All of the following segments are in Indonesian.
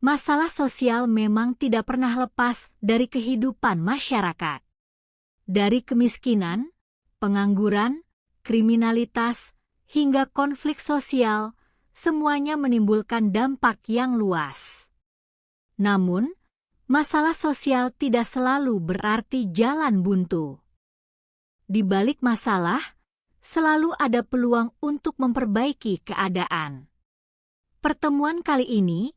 Masalah sosial memang tidak pernah lepas dari kehidupan masyarakat. Dari kemiskinan, pengangguran, kriminalitas, hingga konflik sosial, semuanya menimbulkan dampak yang luas. Namun, masalah sosial tidak selalu berarti jalan buntu. Di balik masalah, selalu ada peluang untuk memperbaiki keadaan. Pertemuan kali ini,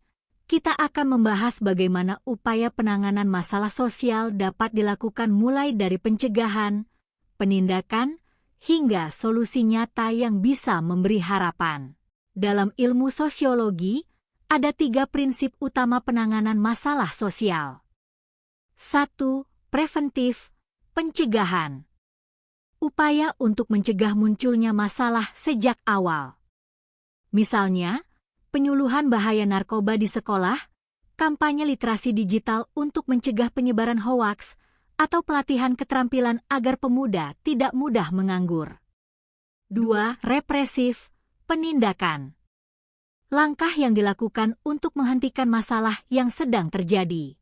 kita akan membahas bagaimana upaya penanganan masalah sosial dapat dilakukan mulai dari pencegahan, penindakan, hingga solusi nyata yang bisa memberi harapan. Dalam ilmu sosiologi, ada 3 prinsip utama penanganan masalah sosial. 1. Preventif, pencegahan. Upaya untuk mencegah munculnya masalah sejak awal. Misalnya, penyuluhan bahaya narkoba di sekolah, kampanye literasi digital untuk mencegah penyebaran hoaks, atau pelatihan keterampilan agar pemuda tidak mudah menganggur. 2. Represif, penindakan. Langkah yang dilakukan untuk menghentikan masalah yang sedang terjadi.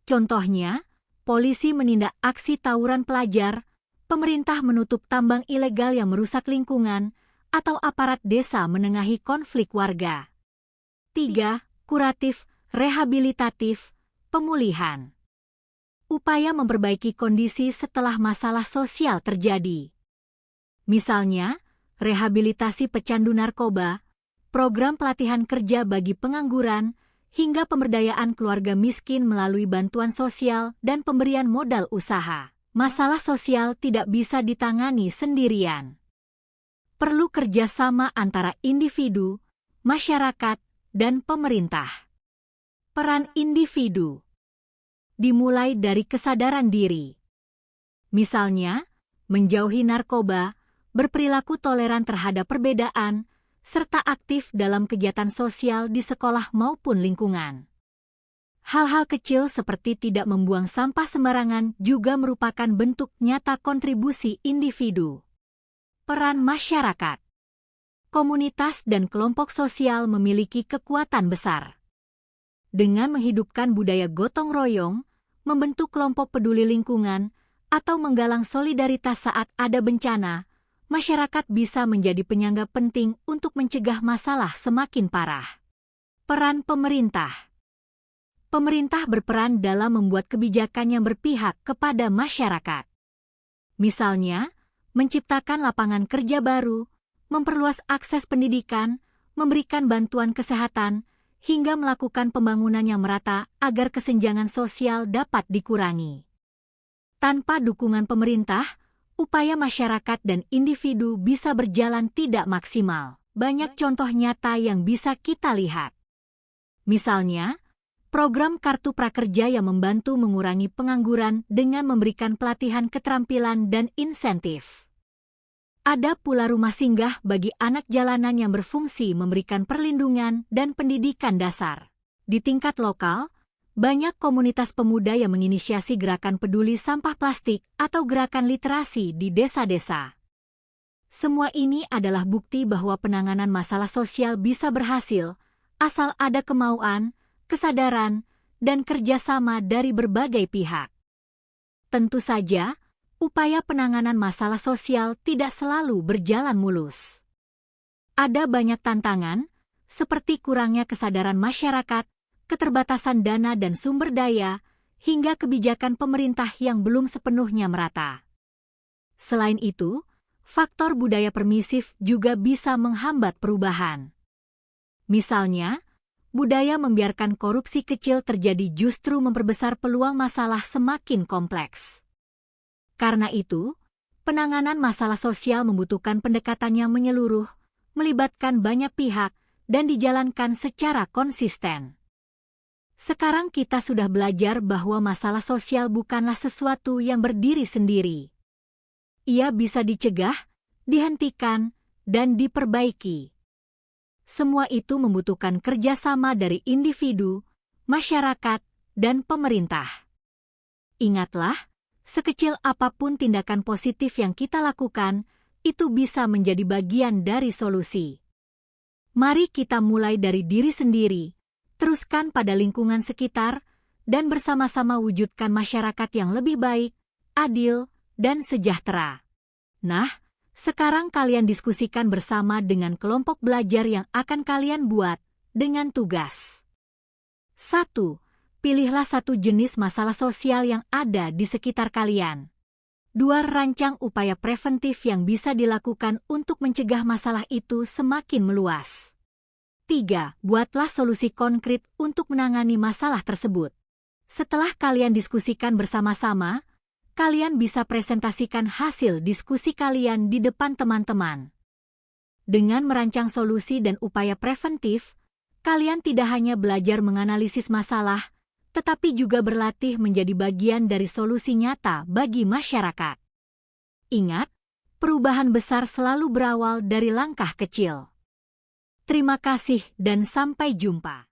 Contohnya, polisi menindak aksi tawuran pelajar, pemerintah menutup tambang ilegal yang merusak lingkungan, atau aparat desa menengahi konflik warga. 3. Kuratif, rehabilitatif, pemulihan. Upaya memperbaiki kondisi setelah masalah sosial terjadi. Misalnya, rehabilitasi pecandu narkoba, program pelatihan kerja bagi pengangguran, hingga pemberdayaan keluarga miskin melalui bantuan sosial dan pemberian modal usaha. Masalah sosial tidak bisa ditangani sendirian. Perlu kerjasama antara individu, masyarakat, dan pemerintah. Peran individu dimulai dari kesadaran diri. Misalnya, menjauhi narkoba, berperilaku toleran terhadap perbedaan, serta aktif dalam kegiatan sosial di sekolah maupun lingkungan. Hal-hal kecil seperti tidak membuang sampah sembarangan juga merupakan bentuk nyata kontribusi individu. Peran masyarakat. Komunitas dan kelompok sosial memiliki kekuatan besar. Dengan menghidupkan budaya gotong royong, membentuk kelompok peduli lingkungan, atau menggalang solidaritas saat ada bencana, masyarakat bisa menjadi penyangga penting untuk mencegah masalah semakin parah. Peran pemerintah. Pemerintah berperan dalam membuat kebijakan yang berpihak kepada masyarakat. Misalnya, menciptakan lapangan kerja baru, memperluas akses pendidikan, memberikan bantuan kesehatan, hingga melakukan pembangunan yang merata agar kesenjangan sosial dapat dikurangi. Tanpa dukungan pemerintah, upaya masyarakat dan individu bisa berjalan tidak maksimal. Banyak contoh nyata yang bisa kita lihat. Misalnya, program Kartu Prakerja yang membantu mengurangi pengangguran dengan memberikan pelatihan keterampilan dan insentif. Ada pula rumah singgah bagi anak jalanan yang berfungsi memberikan perlindungan dan pendidikan dasar. Di tingkat lokal, banyak komunitas pemuda yang menginisiasi gerakan peduli sampah plastik atau gerakan literasi di desa-desa. Semua ini adalah bukti bahwa penanganan masalah sosial bisa berhasil, asal ada kemauan, kesadaran, dan kerjasama dari berbagai pihak. Tentu saja, upaya penanganan masalah sosial tidak selalu berjalan mulus. Ada banyak tantangan, seperti kurangnya kesadaran masyarakat, keterbatasan dana dan sumber daya, hingga kebijakan pemerintah yang belum sepenuhnya merata. Selain itu, faktor budaya permisif juga bisa menghambat perubahan. Misalnya, budaya membiarkan korupsi kecil terjadi justru memperbesar peluang masalah semakin kompleks. Karena itu, penanganan masalah sosial membutuhkan pendekatan yang menyeluruh, melibatkan banyak pihak, dan dijalankan secara konsisten. Sekarang kita sudah belajar bahwa masalah sosial bukanlah sesuatu yang berdiri sendiri. Ia bisa dicegah, dihentikan, dan diperbaiki. Semua itu membutuhkan kerjasama dari individu, masyarakat, dan pemerintah. Ingatlah, sekecil apapun tindakan positif yang kita lakukan, itu bisa menjadi bagian dari solusi. Mari kita mulai dari diri sendiri, teruskan pada lingkungan sekitar, dan bersama-sama wujudkan masyarakat yang lebih baik, adil, dan sejahtera. Nah, sekarang kalian diskusikan bersama dengan kelompok belajar yang akan kalian buat dengan tugas. 1. Pilihlah satu jenis masalah sosial yang ada di sekitar kalian. 2. Rancang upaya preventif yang bisa dilakukan untuk mencegah masalah itu semakin meluas. 3. Buatlah solusi konkret untuk menangani masalah tersebut. Setelah kalian diskusikan bersama-sama, kalian bisa presentasikan hasil diskusi kalian di depan teman-teman. Dengan merancang solusi dan upaya preventif, kalian tidak hanya belajar menganalisis masalah, tetapi juga berlatih menjadi bagian dari solusi nyata bagi masyarakat. Ingat, perubahan besar selalu berawal dari langkah kecil. Terima kasih dan sampai jumpa.